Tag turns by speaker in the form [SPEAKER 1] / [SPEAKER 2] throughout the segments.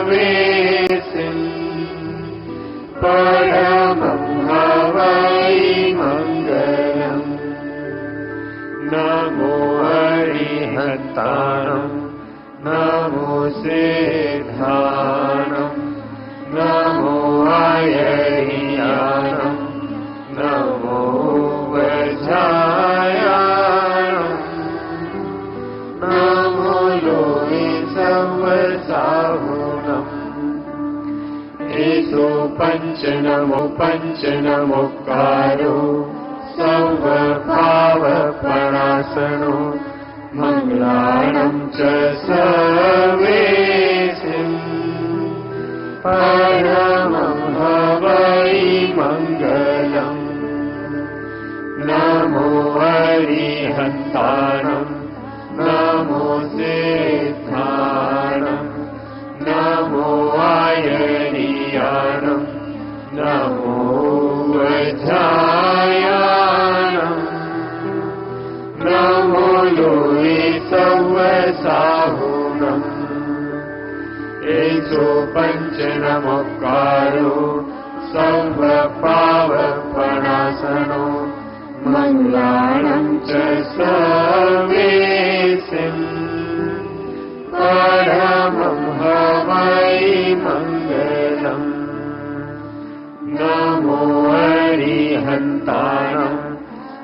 [SPEAKER 1] वेसिन् परमं हवै मङ्गलम् नमो अरिहन्ताणं नमो सिद्धाणं नमो आयर्याणं नमो वज्रायाणं नमो लोहि संवसाहुणम् एषो पञ्चनमोकारो सर्वभावपरासनो मङ्गलानं च सर्वेसिन् परमं हवै मङ्गलम् नमो अरिहन्ताणं नमो सिद्धाणं नमो आयर्याणं नमो वज्रायाणं नमो लोहि संवसाहुणम् एषो पञ्चनमोकारो सर्वपावपणासनो मङ्गलानं च सर्वेसिन् परमं हवै मङ्गलम् नमो अरिहन्ताणं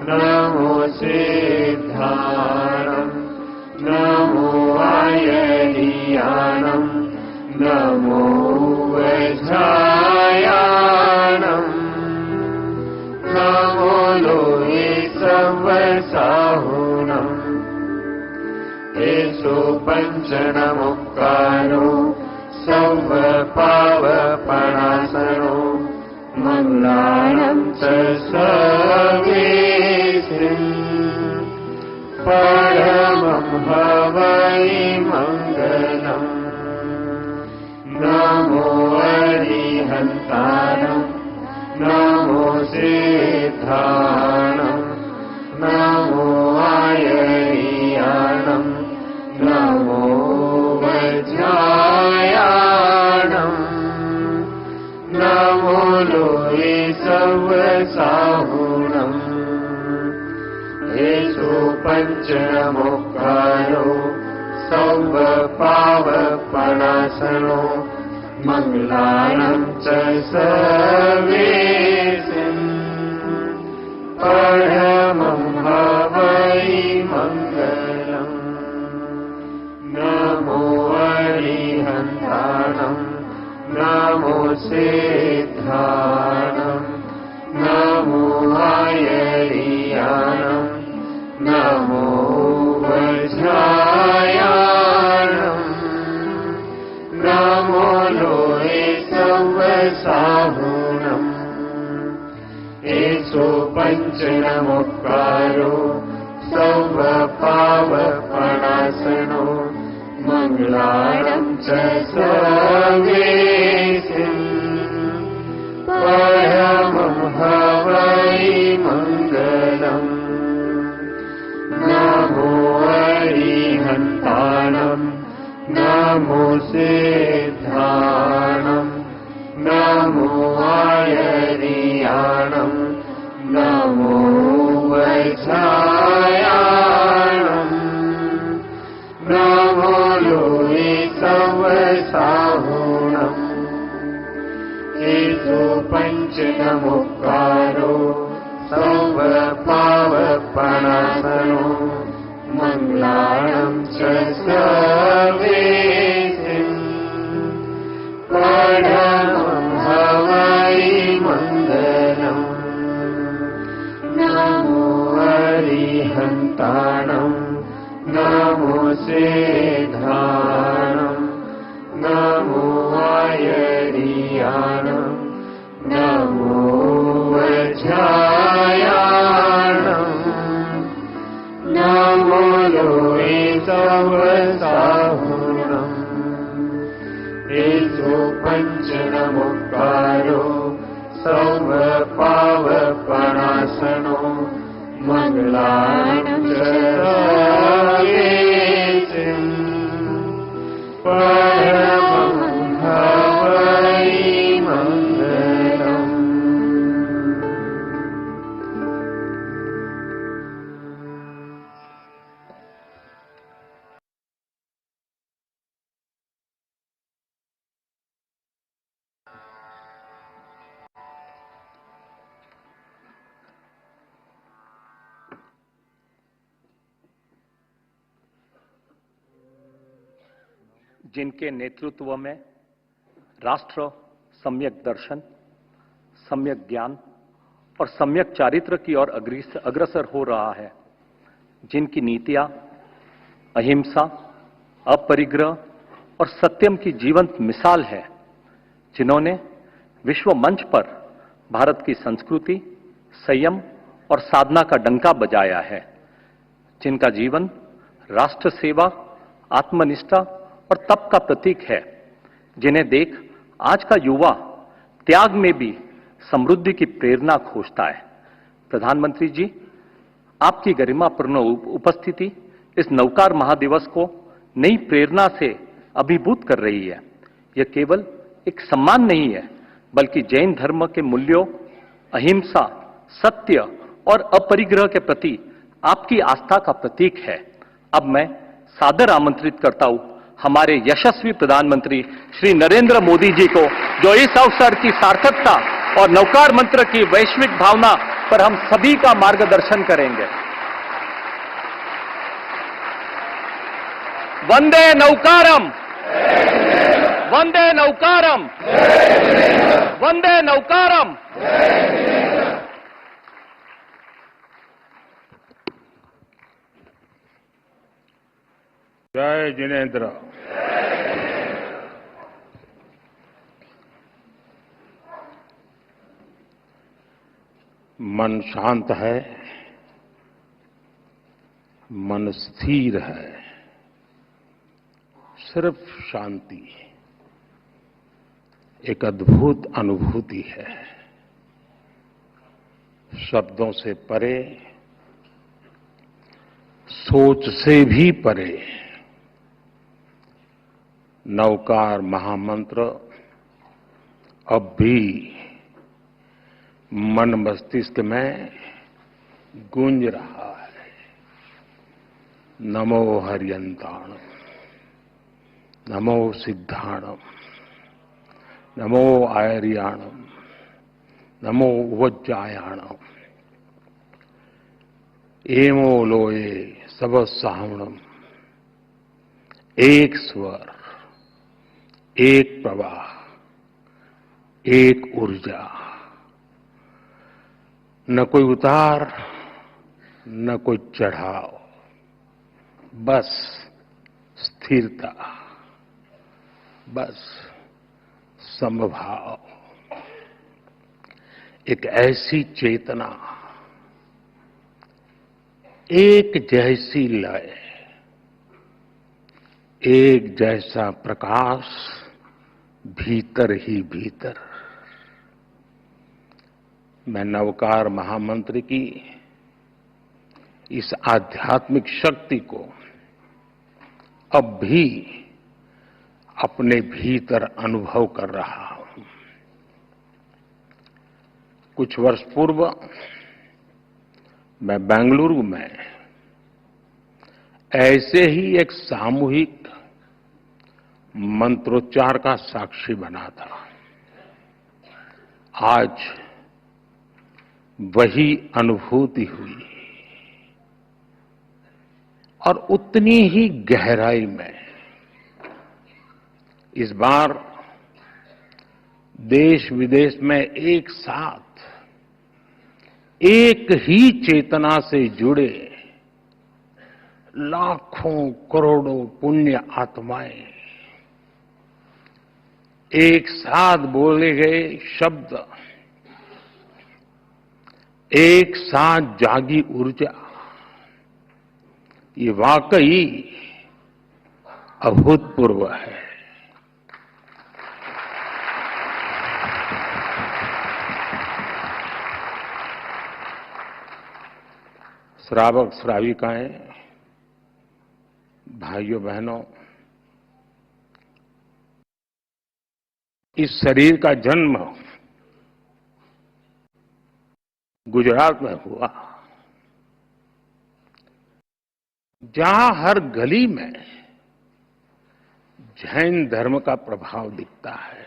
[SPEAKER 1] नमो सिद्धाणं नमो आयर्याणं नमो वज्रायाणं नमो लोहि संवसाहुणम् एषो पञ्चनमोकारो सर्वपावपणासनो मङ्गलानं च सर्वेसिन् परमं हवै मङ्गलम् नमो अरिहन्ताणं नमो सिद्धाणं नमो आयर्याणं नमो वज्रायाणं नमो लोहि संवसाहुणम् एषो पञ्चनमोकारो सर्वपावपणासनो मङ्गलानं च सर्वेसिन् परमं हवै मङ्गलम् नमो अरिहन्ताणं नमो सिद्धाणं नमो आयर्याणं नमो वज्रायाणं नमो लोहि संवसाहुणम् एषो पञ्चनमोकारो सर्वपावपणासनो मङ्गलानं च सर्वेसिन् परमं हवै मङ्गलम् नमो अरिहन्ताणं नमो सिद्धाणं नमो आयर्याणं नमो वज्रायाणं नमो लोहि संवसाहुणम् एषो पञ्चनमोकारो सर्वपावपणासनो मङ्गलानं च सर्वेसिन् परमं हवै मङ्गलम् नमो अरिहन्ताणं नमो सिद्धाणं नमो आयर्याणं नमो वज्रायाणं नमो लोहि संवसाहुणम् एषो पञ्चनमोकारो सर्वपावपणासनो मङ्गलानं च सर्वेसिन् परमं
[SPEAKER 2] जिनके नेतृत्व में राष्ट्र सम्यक दर्शन, सम्यक ज्ञान और सम्यक चारित्र की ओर अग्रसर हो रहा है, जिनकी नीतियां अहिंसा, अपरिग्रह और सत्यम की जीवंत मिसाल है, जिन्होंने विश्व मंच पर भारत की संस्कृति, संयम और साधना का डंका बजाया है, जिनका जीवन राष्ट्र सेवा, आत्मनिष्ठा और तप का प्रतीक है, जिन्हें देख आज का युवा त्याग में भी समृद्धि की प्रेरणा खोजता है। प्रधानमंत्री जी, आपकी गरिमापूर्ण उपस्थिति इस नवकार महादिवस को नई प्रेरणा से अभिभूत कर रही है। यह केवल एक सम्मान नहीं है, बल्कि जैन धर्म के मूल्यों, अहिंसा, सत्य और अपरिग्रह के प्रति आपकी आस्था का प्रतीक है। अब मैं सादर आमंत्रित करता हूं हमारे यशस्वी प्रधानमंत्री श्री नरेंद्र मोदी जी को, जो इस अवसर की सार्थकता और नवकार मंत्र की वैश्विक भावना पर हम सभी का मार्गदर्शन करेंगे। वंदे नौकारम, वंदे नौकारम, वंदे नौकारम।
[SPEAKER 3] जय जिनेन्द्र। मन शांत है, मन स्थिर है, सिर्फ शांति एक अद्भुत अनुभूति है। शब्दों से परे, सोच से भी परे नवकार महामंत्र अब भी मन मस्तिष्क में गूंज रहा है। नमो हरियंताणम, नमो सिद्धाणम, नमो आयर्याणम, नमो वज्जायाणम, एमो लोये सब सावणम। एक स्वर, एक प्रवाह, एक ऊर्जा, न कोई उतार, न कोई चढ़ाव, बस स्थिरता, बस समभाव। एक ऐसी चेतना, एक जैसी लय, एक जैसा प्रकाश भीतर ही भीतर। मैं नवकार महामंत्र की इस आध्यात्मिक शक्ति को अब भी अपने भीतर अनुभव कर रहा हूं। कुछ वर्ष पूर्व मैं बेंगलुरु में ऐसे ही एक सामूहिक मंत्रोच्चार का साक्षी बना था। आज वही अनुभूति हुई और उतनी ही गहराई में इस बार देश विदेश में एक साथ एक ही चेतना से जुड़े लाखों करोड़ों पुण्य आत्माएं एक साथ बोले गए शब्द, एक साथ जागी ऊर्जा, ये वाकई अभूतपूर्व है। श्रावक श्राविकाएं, भाइयों बहनों, इस शरीर का जन्म गुजरात में हुआ, जहां हर गली में जैन धर्म का प्रभाव दिखता है।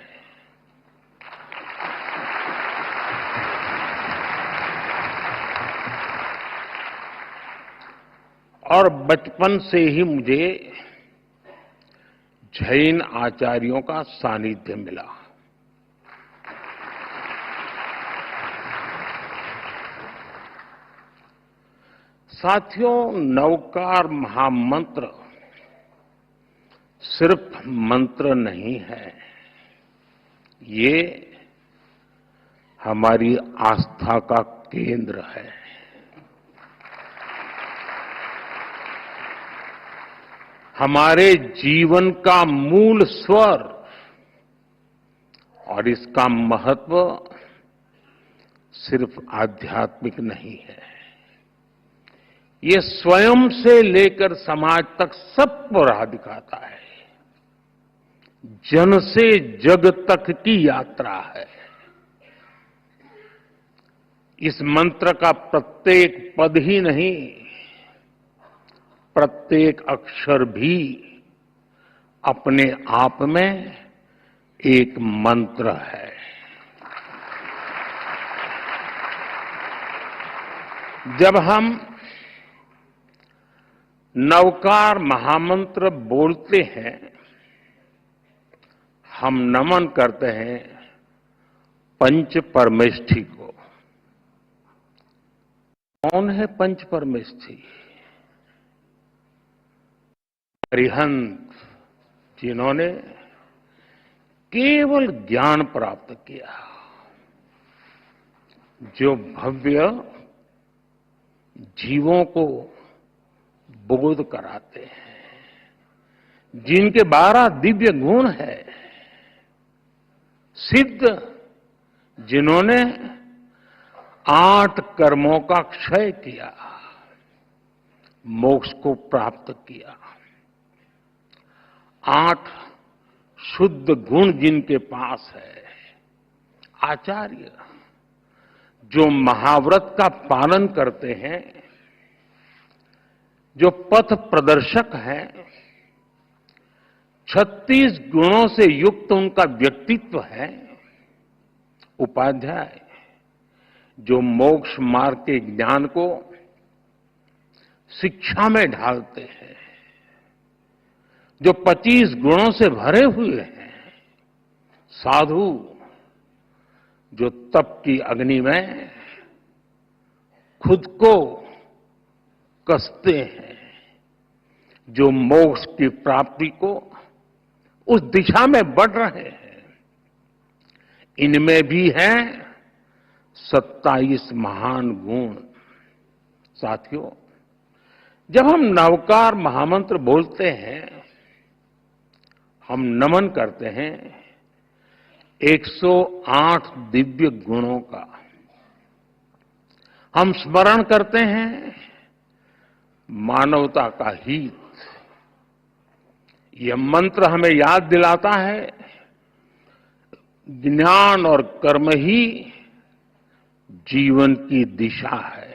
[SPEAKER 3] और बचपन से ही मुझे जैन आचार्यों का सानिध्य मिला। साथियों, नवकार महामंत्र सिर्फ मंत्र नहीं है, ये हमारी आस्था का केंद्र है। हमारे जीवन का मूल स्वर, और इसका महत्व सिर्फ आध्यात्मिक नहीं है, ये स्वयं से लेकर समाज तक सबको राह दिखाता है। जन से जग तक की यात्रा है। इस मंत्र का प्रत्येक पद ही नहीं, प्रत्येक अक्षर भी अपने आप में एक मंत्र है। जब हम नवकार महामंत्र बोलते हैं, हम नमन करते हैं पंच परमेष्ठी को। कौन है पंच परमेष्ठी? अरिहंत, जिन्होंने केवल ज्ञान प्राप्त किया, जो भव्य जीवों को बोध कराते हैं, जिनके 12 दिव्य गुण है। सिद्ध, जिन्होंने 8 कर्मों का क्षय किया, मोक्ष को प्राप्त किया। 8 शुद्ध गुण जिनके पास है। आचार्य, जो महाव्रत का पालन करते हैं, जो पथ प्रदर्शक हैं। 36 गुणों से युक्त उनका व्यक्तित्व है। उपाध्याय, जो मोक्ष मार्ग के ज्ञान को शिक्षा में ढालते हैं, जो 25 गुणों से भरे हुए हैं। साधु, जो तप की अग्नि में खुद को कसते हैं, जो मोक्ष की प्राप्ति को उस दिशा में बढ़ रहे हैं। इनमें भी हैं 27 महान गुण। साथियों, जब हम नवकार महामंत्र बोलते हैं, हम नमन करते हैं 108 दिव्य गुणों का। हम स्मरण करते हैं मानवता का हित। यह मंत्र हमें याद दिलाता है, ज्ञान और कर्म ही जीवन की दिशा है।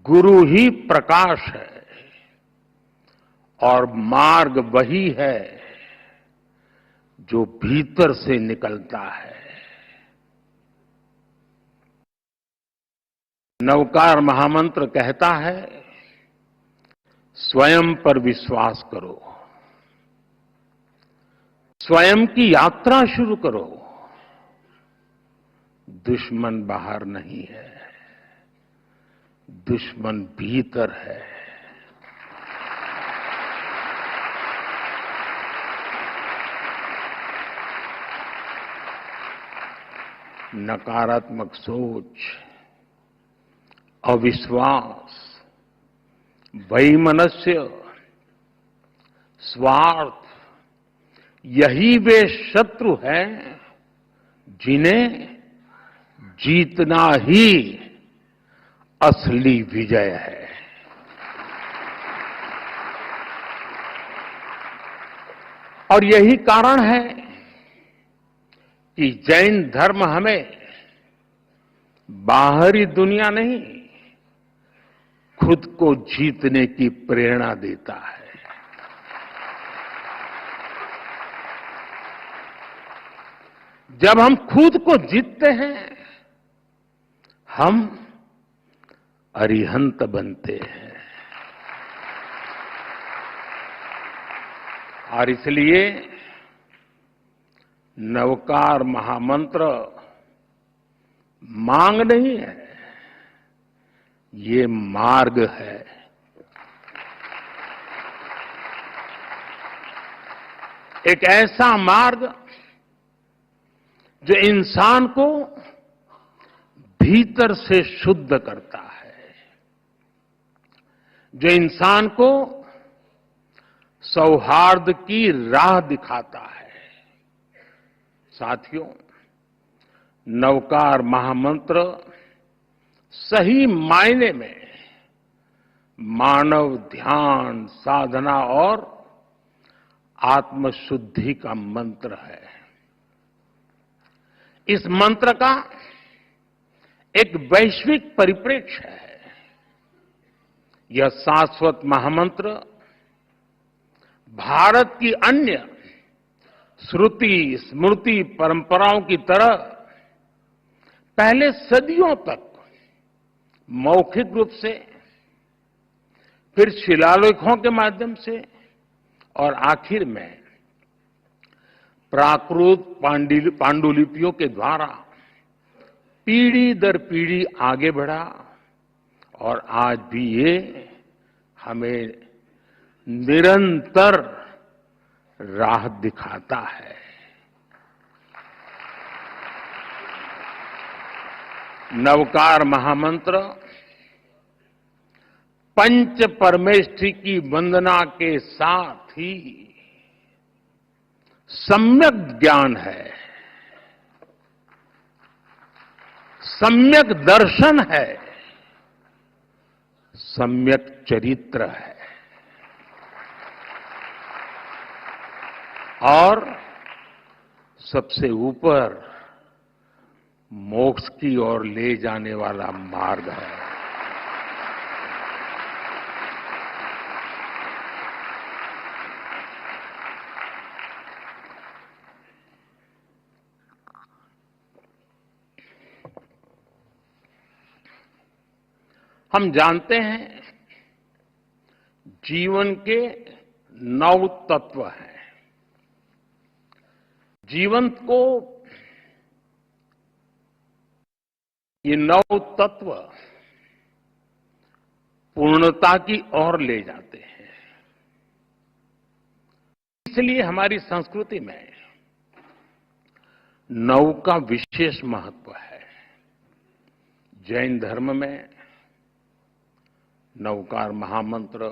[SPEAKER 3] गुरु ही प्रकाश है और मार्ग वही है जो भीतर से निकलता है। नवकार महामंत्र कहता है, स्वयं पर विश्वास करो, स्वयं की यात्रा शुरू करो। दुश्मन बाहर नहीं है, दुश्मन भीतर है। नकारात्मक सोच, अविश्वास, वैमनस्य, स्वार्थ, यही वे शत्रु हैं जिन्हें जीतना ही असली विजय है। और यही कारण है कि जैन धर्म हमें बाहरी दुनिया नहीं, खुद को जीतने की प्रेरणा देता है। जब हम खुद को जीतते हैं, हम अरिहंत बनते हैं। और इसलिए नवकार महामंत्र मांग नहीं है, ये मार्ग है। एक ऐसा मार्ग जो इंसान को भीतर से शुद्ध करता है, जो इंसान को सौहार्द की राह दिखाता है। साथियों, नवकार महामंत्र सही मायने में मानव ध्यान, साधना और आत्मशुद्धि का मंत्र है। इस मंत्र का एक वैश्विक परिप्रेक्ष्य है। यह शाश्वत महामंत्र भारत की अन्य श्रुति स्मृति परंपराओं की तरह पहले सदियों तक मौखिक रूप से, फिर शिलालेखों के माध्यम से और आखिर में प्राकृत पांडुलिपियों के द्वारा पीढ़ी दर पीढ़ी आगे बढ़ा और आज भी ये हमें निरंतर राह दिखाता है। नवकार महामंत्र पंच परमेष्ठि की वंदना के साथ ही सम्यक ज्ञान है, सम्यक दर्शन है, सम्यक चरित्र है और सबसे ऊपर मोक्ष की ओर ले जाने वाला मार्ग है। हम जानते हैं जीवन के 9 तत्व हैं। जीवन को ये 9 तत्व पूर्णता की ओर ले जाते हैं। इसलिए हमारी संस्कृति में 9 का विशेष महत्व है। जैन धर्म में नवकार महामंत्र,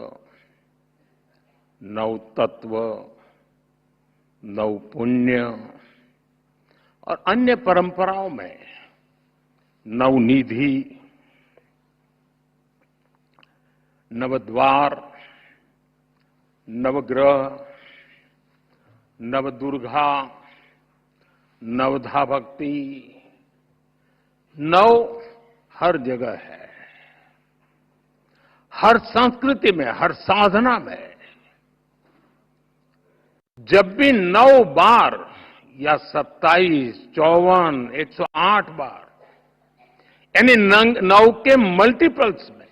[SPEAKER 3] 9 तत्व, 9 पुण्य और अन्य परंपराओं में 9 निधि, नवद्वार, नवग्रह, नवदुर्गा, नवधा भक्ति, 9 हर जगह है। हर संस्कृति में, हर साधना में जब भी 9 बार या 27, 54, 108 बार यानी 9 के मल्टीपल्स में,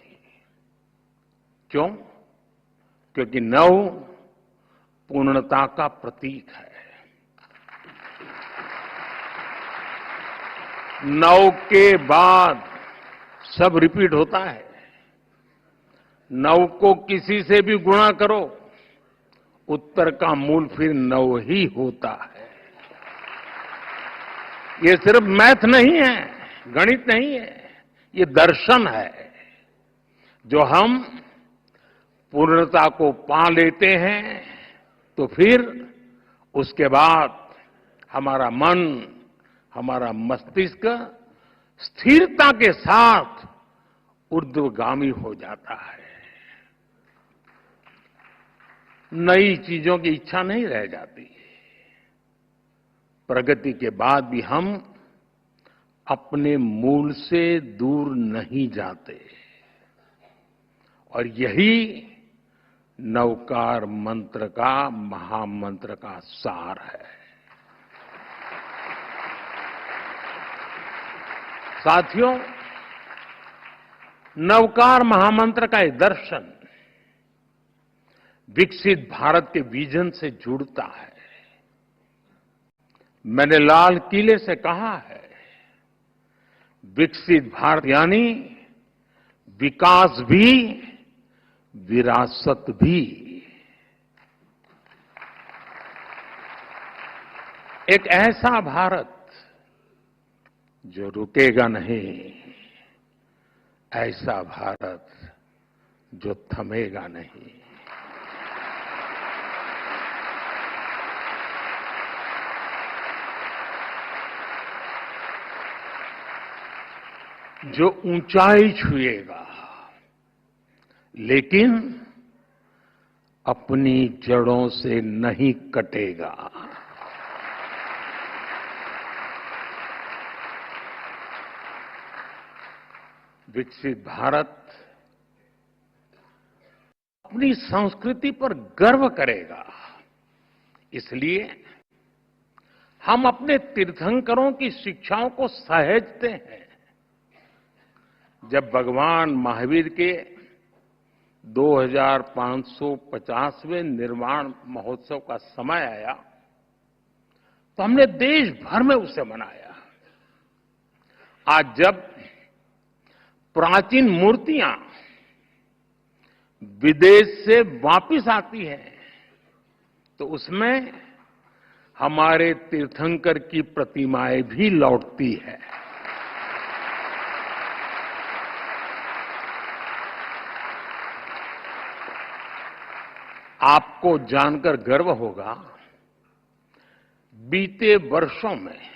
[SPEAKER 3] क्यों? क्योंकि 9 पूर्णता का प्रतीक है। 9 के बाद सब रिपीट होता है। 9 को किसी से भी गुणा करो, उत्तर का मूल फिर 9 ही होता है। ये सिर्फ मैथ नहीं है, गणित नहीं है, ये दर्शन है। जो हम पूर्णता को पा लेते हैं तो फिर उसके बाद हमारा मन, हमारा मस्तिष्क स्थिरता के साथ ऊर्ध्वगामी हो जाता है। नई चीजों की इच्छा नहीं रह जाती। प्रगति के बाद भी हम अपने मूल से दूर नहीं जाते और यही नवकार मंत्र का, महामंत्र का सार है। साथियों, नवकार महामंत्र का ये दर्शन विकसित भारत के विजन से जुड़ता है। मैंने लाल किले से कहा है, विकसित भारत यानी विकास भी, विरासत भी। एक ऐसा भारत जो रुकेगा नहीं, ऐसा भारत जो थमेगा नहीं। जो ऊंचाई छुएगा लेकिन अपनी जड़ों से नहीं कटेगा। विकसित भारत अपनी संस्कृति पर गर्व करेगा। इसलिए हम अपने तीर्थंकरों की शिक्षाओं को सहेजते हैं। जब भगवान महावीर के 2550वें निर्वाण महोत्सव का समय आया तो हमने देश भर में उसे मनाया। आज जब प्राचीन मूर्तियां विदेश से वापिस आती हैं तो उसमें हमारे तीर्थंकर की प्रतिमाएं भी लौटती है। आपको जानकर गर्व होगा, बीते वर्षों में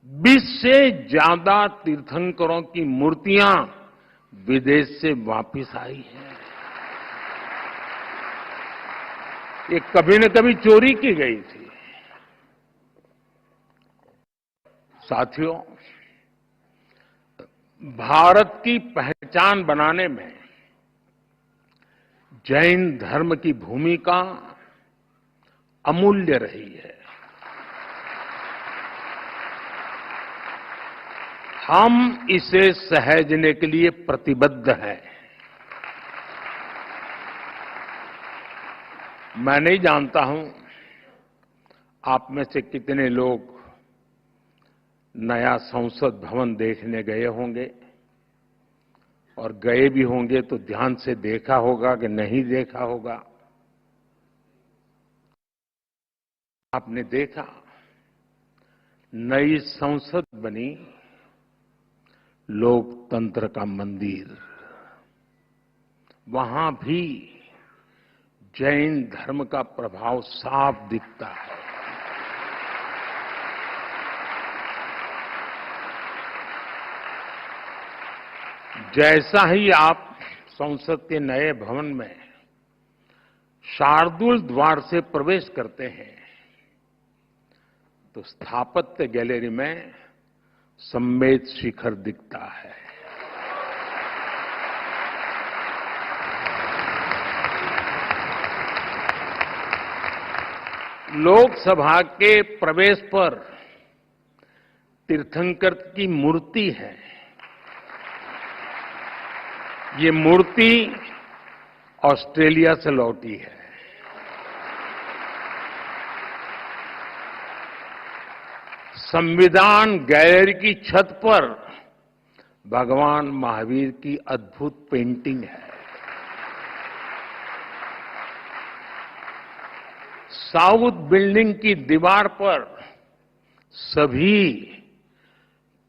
[SPEAKER 3] 20 से ज्यादा तीर्थंकरों की मूर्तियां विदेश से वापस आई हैं। ये कभी न कभी चोरी की गई थी। साथियों, भारत की पहचान बनाने में जैन धर्म की भूमिका अमूल्य रही है। हम इसे सहेजने के लिए प्रतिबद्ध हैं। मैं नहीं जानता हूं आप में से कितने लोग नया संसद भवन देखने गए होंगे, और गए भी होंगे तो ध्यान से देखा होगा कि नहीं देखा होगा। आपने देखा नई संसद बनी, लोकतंत्र का मंदिर, वहां भी जैन धर्म का प्रभाव साफ दिखता है। जैसा ही आप संसद के नए भवन में शार्दुल द्वार से प्रवेश करते हैं तो स्थापत्य गैलरी में सम्मेद शिखर दिखता है। लोकसभा के प्रवेश पर तीर्थंकर की मूर्ति है। ये मूर्ति ऑस्ट्रेलिया से लौटी है। संविधान गैलरी की छत पर भगवान महावीर की अद्भुत पेंटिंग है। साउथ बिल्डिंग की दीवार पर सभी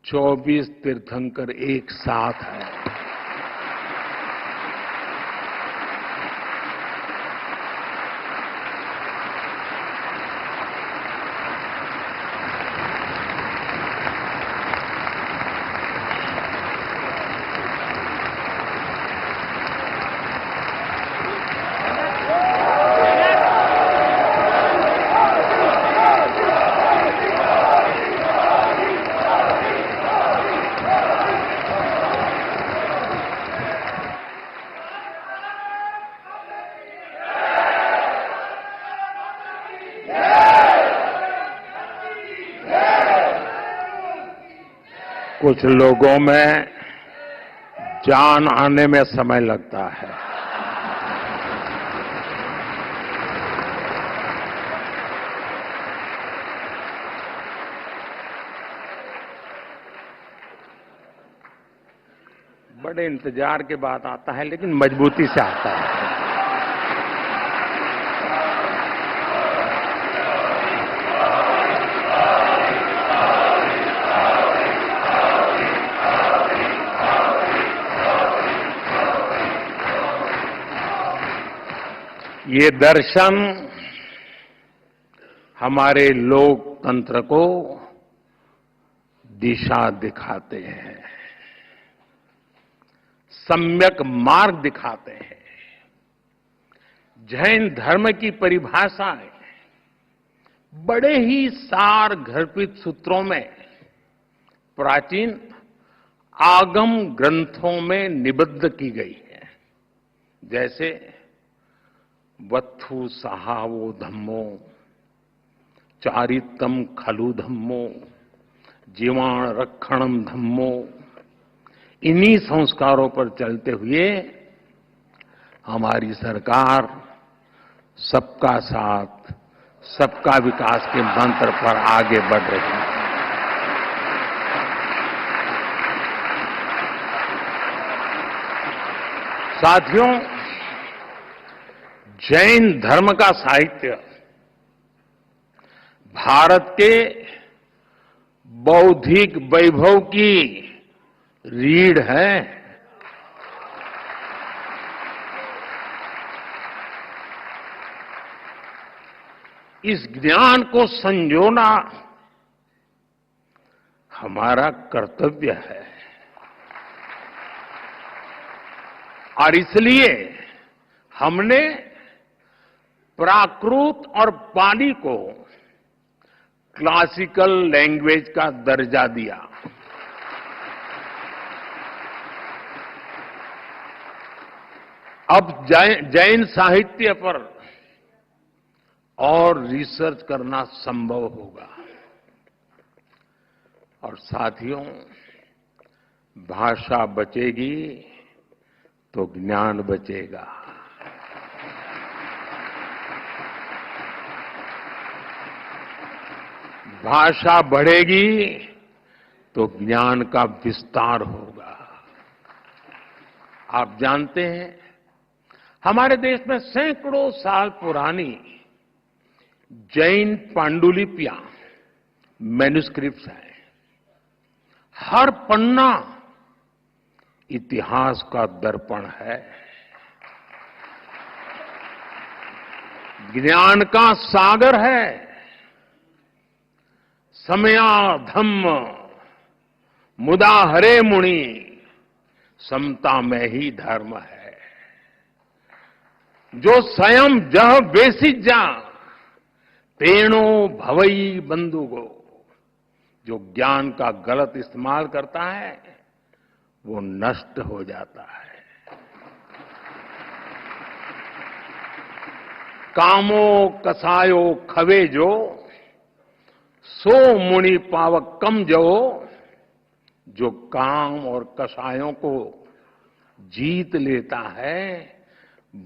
[SPEAKER 3] 24 तीर्थंकर एक साथ हैं। कुछ लोगों में जान आने में समय लगता है। बड़े इंतजार के बाद आता है, लेकिन मजबूती से आता है। ये दर्शन हमारे लोकतंत्र को दिशा दिखाते हैं, सम्यक मार्ग दिखाते हैं। जैन धर्म की परिभाषाएं बड़े ही सार गर्भित सूत्रों में प्राचीन आगम ग्रंथों में निबद्ध की गई है। जैसे वत्थु सहावो धम्मो, चारितम खलु धम्मो, जीवाण रक्षणम धम्मो। इन्हीं संस्कारों पर चलते हुए हमारी सरकार सबका साथ, सबका विकास के मंत्र पर आगे बढ़ रही है। साथियों, जैन धर्म का साहित्य भारत के बौद्धिक वैभव की रीढ़ है। इस ज्ञान को संजोना हमारा कर्तव्य है और इसलिए हमने प्राकृत और पाली को क्लासिकल लैंग्वेज का दर्जा दिया। अब जैन साहित्य पर और रिसर्च करना संभव होगा। और साथियों, भाषा बचेगी तो ज्ञान बचेगा। भाषा बढ़ेगी तो ज्ञान का विस्तार होगा। आप जानते हैं, हमारे देश में सैकड़ों साल पुरानी जैन पांडुलिपियां, मैन्युस्क्रिप्ट्स हैं। हर पन्ना इतिहास का दर्पण है, ज्ञान का सागर है। समया धम्म मुदा हरे मुनि, समता में ही धर्म है। जो स्वयं जह बेसित जा, तेणो भवई बंधुगो। जो ज्ञान का गलत इस्तेमाल करता है वो नष्ट हो जाता है। कामो कसायो खवे जो, सो मुनि पावक कम जो। जो काम और कसायों को जीत लेता है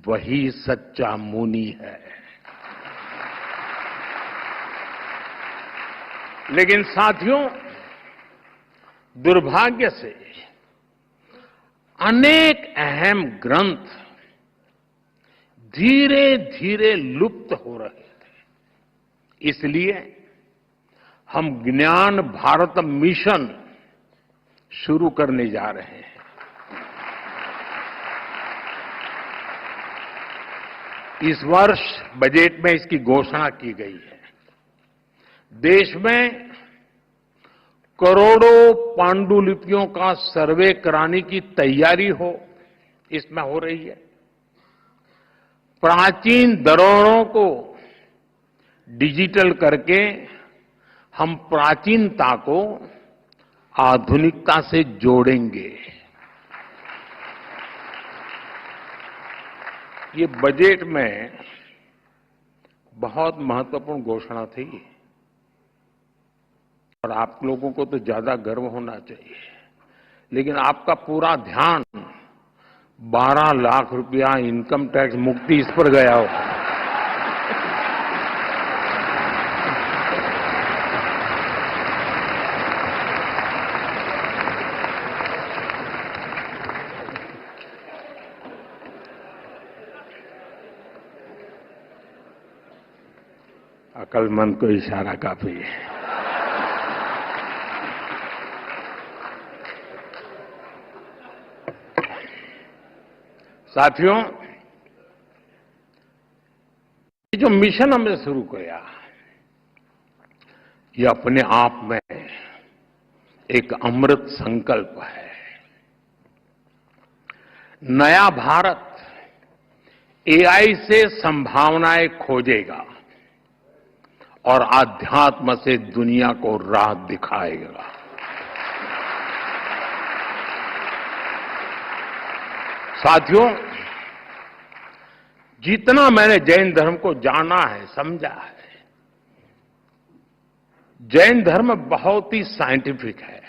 [SPEAKER 3] वही सच्चा मुनि है। लेकिन साथियों, दुर्भाग्य से अनेक अहम ग्रंथ धीरे धीरे लुप्त हो रहे थे। इसलिए हम ज्ञान भारत मिशन शुरू करने जा रहे हैं। इस वर्ष बजट में इसकी घोषणा की गई है। देश में करोड़ों पांडुलिपियों का सर्वे कराने की तैयारी इसमें हो रही है। प्राचीन धरोहरों को डिजिटल करके हम प्राचीनता को आधुनिकता से जोड़ेंगे। ये बजट में बहुत महत्वपूर्ण घोषणा थी और आप लोगों को तो ज्यादा गर्व होना चाहिए। लेकिन आपका पूरा ध्यान 12 लाख रुपया इनकम टैक्स मुक्ति इस पर गया हो। अक्लमंद को इशारा काफी है। साथियों, ये जो मिशन हमने शुरू किया, ये अपने आप में एक अमृत संकल्प है। नया भारत एआई से संभावनाएं खोजेगा और आध्यात्म से दुनिया को राह दिखाएगा। साथियों, जितना मैंने जैन धर्म को जाना है, समझा है, जैन धर्म बहुत ही साइंटिफिक है।